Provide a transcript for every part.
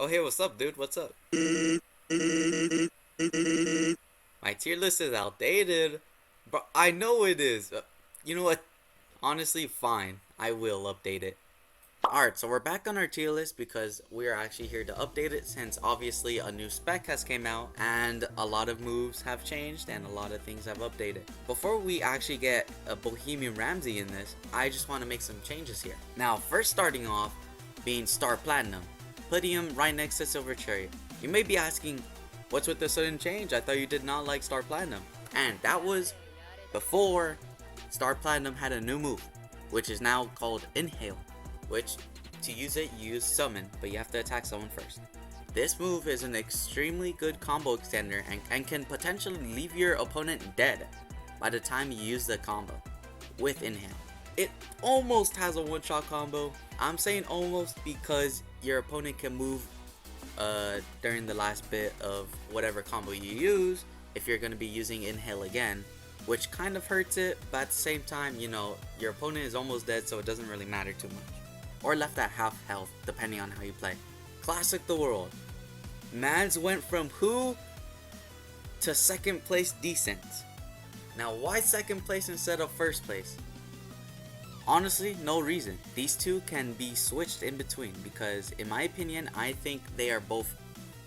hey, what's up, dude? What's up? My tier list is outdated. But I know it is. You know what? Honestly, fine. I will update it. Alright, so we're back on our tier list because we are actually here to update it since obviously a new spec has came out and a lot of moves have changed and a lot of things have updated. Before we actually get a Bohemian Ramsay in this, I just want to make some changes here. Now, first starting off being Star Platinum, putting him right next to Silver Chariot. You may be asking, what's with the sudden change? I thought you did not like Star Platinum. And that was before Star Platinum had a new move, which is now called Inhale. Which, to use it, you use Summon, but you have to attack someone first. This move is an extremely good combo extender and can potentially leave your opponent dead by the time you use the combo with Inhale. It almost has a one-shot combo. I'm saying almost because your opponent can move during the last bit of whatever combo you use if you're going to be using Inhale again, which kind of hurts it, but at the same time, you know, your opponent is almost dead, so it doesn't really matter too much. Or left at half health, depending on how you play. Classic the world. Mans went from who to second place decent. Now, why second place instead of first place? Honestly, no reason. These two can be switched in between because, in my opinion, I think they are both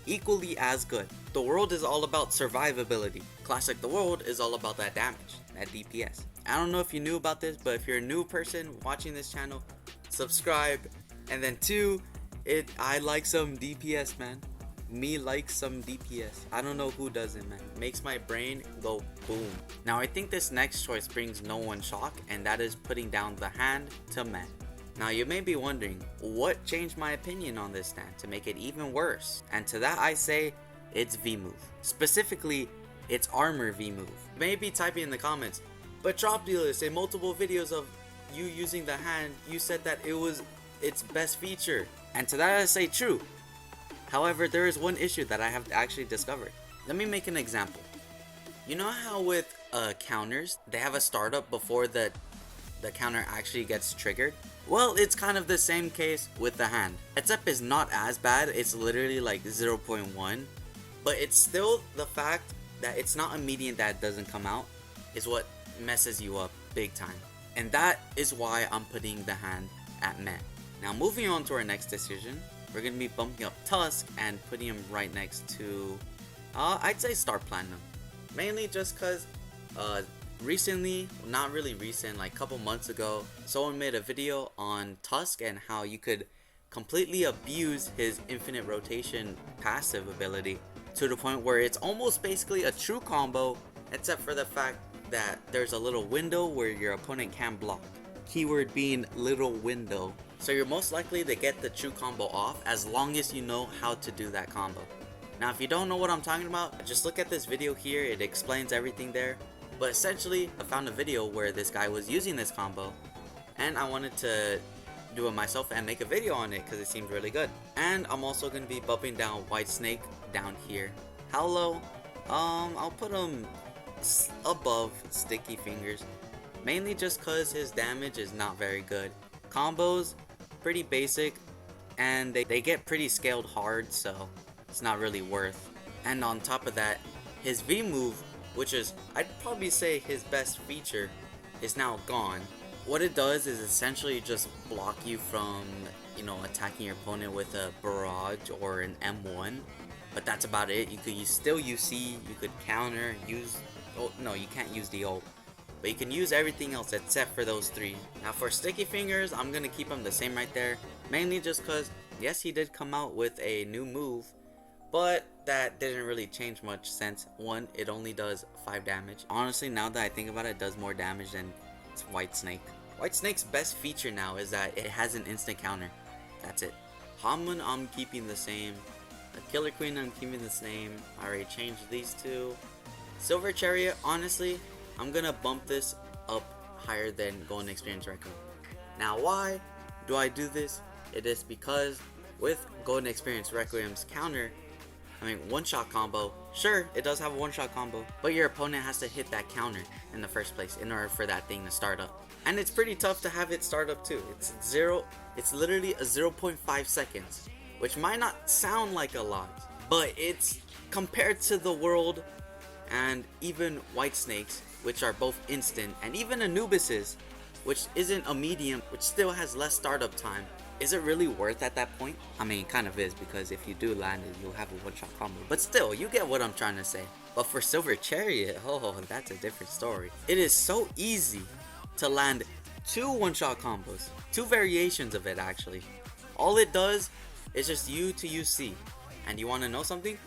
equally as good. The world is all about survivability. Classic the world is all about that damage, that DPS. I don't know if you knew about this, but if you're a new person watching this channel, subscribe. And then 2, I like some DPS, man. Me like some DPS. I don't know who doesn't, man. Makes my brain go boom. Now I think this next choice brings no one shock, and that is putting down the hand to men. Now you may be wondering, what changed my opinion on this stand to make it even worse? And to that I say, it's V move. Specifically, it's armor V move. You may be typing in the comments, but Drop Dealers, in multiple videos of you using the hand, you said that it was its best feature. And to that I say true. However, there is one issue that I have actually discovered. Let me make an example. You know how with counters, they have a startup before the counter actually gets triggered? Well, it's kind of the same case with the hand. Except it's not as bad, it's literally like 0.1. But it's still the fact that it's not immediate that it doesn't come out is what messes you up big time. And that is why I'm putting the hand at meh. Now moving on to our next decision, we're going to be bumping up Tusk and putting him right next to, I'd say Star Platinum. Mainly just because recently, not really recent, like a couple months ago, someone made a video on Tusk and how you could completely abuse his infinite rotation passive ability to the point where it's almost basically a true combo, except for the fact that there's a little window where your opponent can block. Keyword being little window. So you're most likely to get the true combo off as long as you know how to do that combo. Now if you don't know what I'm talking about, just look at this video here, it explains everything there. But essentially, I found a video where this guy was using this combo and I wanted to do it myself and make a video on it because it seemed really good. And I'm also going to be bumping down White Snake down here. How low? I'll put him above Sticky Fingers, mainly just cause his damage is not very good. Combos pretty basic and they get pretty scaled hard, so it's not really worth. And on top of that, his V move, which is I'd probably say his best feature, is now gone. What it does is essentially just block you from, you know, attacking your opponent with a barrage or an M1, but that's about it. You could still use C, you could counter, use, oh no, you can't use the ult, but you can use everything else except for those 3. Now for Sticky Fingers, I'm gonna keep him the same right there, mainly just cause yes, he did come out with a new move, but that didn't really change much since 1, it only does 5 damage. Honestly, now that I think about it, it does more damage than White Snake. White Snake's best feature now is that it has an instant counter. That's it. Hamun I'm keeping the same. The Killer Queen I'm keeping the same. I already changed these 2. Silver Chariot, honestly, I'm gonna bump this up higher than Golden Experience Requiem. Now why do I do this? It is because with Golden Experience Requiem's counter, I mean, one-shot combo, sure, it does have a one-shot combo, but your opponent has to hit that counter in the first place in order for that thing to start up. And it's pretty tough to have it start up too. It's literally a 0.5 seconds, which might not sound like a lot, but it's compared to the world and even white snakes, which are both instant, and even Anubises, which isn't a medium, which still has less startup time. Is it really worth at that point? I mean, it kind of is, because if you do land it, you'll have a one-shot combo. But still, you get what I'm trying to say. But for Silver Chariot, oh, that's a different story. It is so easy to land 2 one-shot combos. 2 variations of it, actually. All it does is just U to use C. And you want to know something?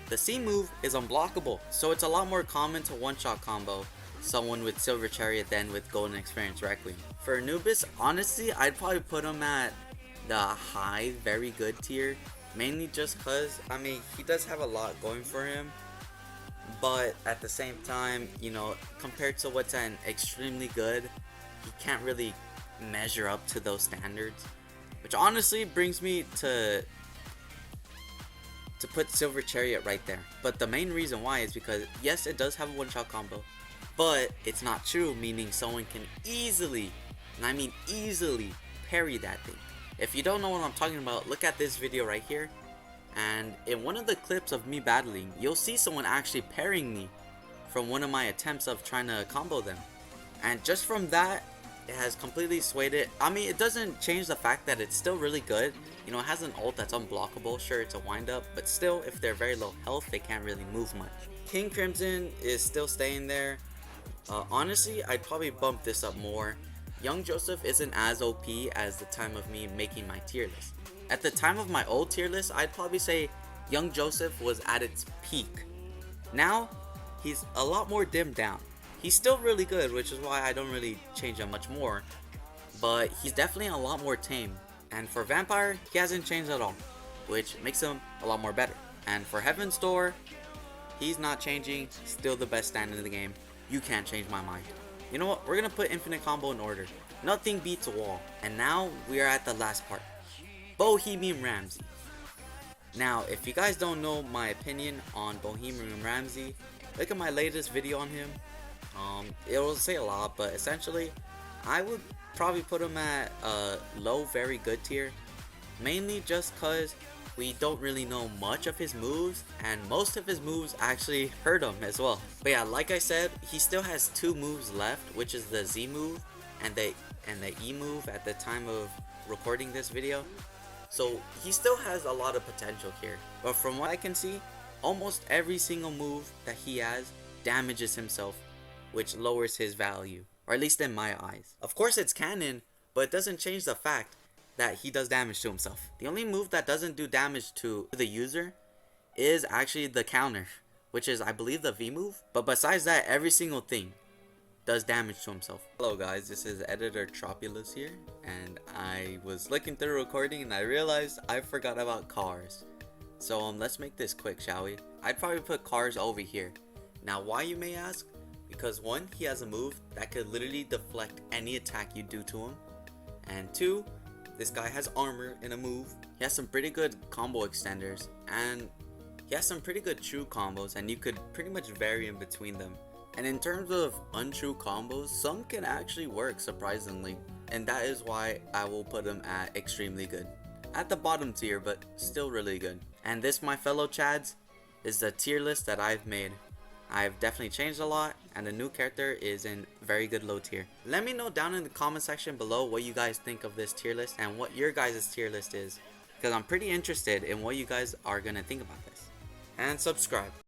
The C move is unblockable, so it's a lot more common to one-shot combo someone with Silver Chariot than with Golden Experience Requiem. For Anubis, honestly, I'd probably put him at the high, very good tier, mainly just because, I mean, he does have a lot going for him, but at the same time, you know, compared to what's an extremely good, he can't really measure up to those standards, which honestly brings me to put Silver Chariot right there. But the main reason why is because, yes, it does have a one-shot combo, but it's not true, meaning someone can easily, and I mean easily, parry that thing. If you don't know what I'm talking about, look at this video right here, and in one of the clips of me battling, you'll see someone actually parrying me from one of my attempts of trying to combo them. And just from that, it has completely swayed it. I mean, it doesn't change the fact that it's still really good. You know, it has an ult that's unblockable. Sure, it's a wind up, but still, if they're very low health, they can't really move much. King Crimson is still staying there. Honestly, I'd probably bump this up more. Young Joseph isn't as OP as the time of me making my tier list. At the time of my old tier list, I'd probably say Young Joseph was at its peak. Now, he's a lot more dimmed down. He's still really good, which is why I don't really change him much more, but he's definitely a lot more tame. And for Vampire, he hasn't changed at all, which makes him a lot more better. And for Heaven's Door, he's not changing, still the best stand in the game. You can't change my mind. You know what, we're gonna put Infinite Combo in order. Nothing beats a wall. And now we are at the last part, Bohemian Ramsay. Now, if you guys don't know my opinion on Bohemian Ramsay, look at my latest video on him. It'll say a lot, but essentially, I would probably put him at a low, very good tier. Mainly just because we don't really know much of his moves, and most of his moves actually hurt him as well. But yeah, like I said, he still has 2 moves left, which is the Z move and the E move at the time of recording this video. So he still has a lot of potential here. But from what I can see, almost every single move that he has damages himself, which lowers his value, or at least in my eyes. Of course it's canon, but it doesn't change the fact that he does damage to himself. The only move that doesn't do damage to the user is actually the counter, which is, I believe, the V move. But besides that, every single thing does damage to himself. Hello guys, this is Editor Tropulus here, and I was looking through recording and I realized I forgot about cars. So let's make this quick, shall we? I'd probably put cars over here. Now why, you may ask? Because 1, he has a move that could literally deflect any attack you do to him, and 2, this guy has armor in a move. He has some pretty good combo extenders, and he has some pretty good true combos, and you could pretty much vary in between them. And in terms of untrue combos, some can actually work, surprisingly, and that is why I will put him at extremely good. At the bottom tier, but still really good. And this, my fellow Chads, is the tier list that I've made. I've definitely changed a lot, and the new character is in very good low tier. Let me know down in the comment section below what you guys think of this tier list and what your guys' tier list is, because I'm pretty interested in what you guys are gonna think about this. And subscribe.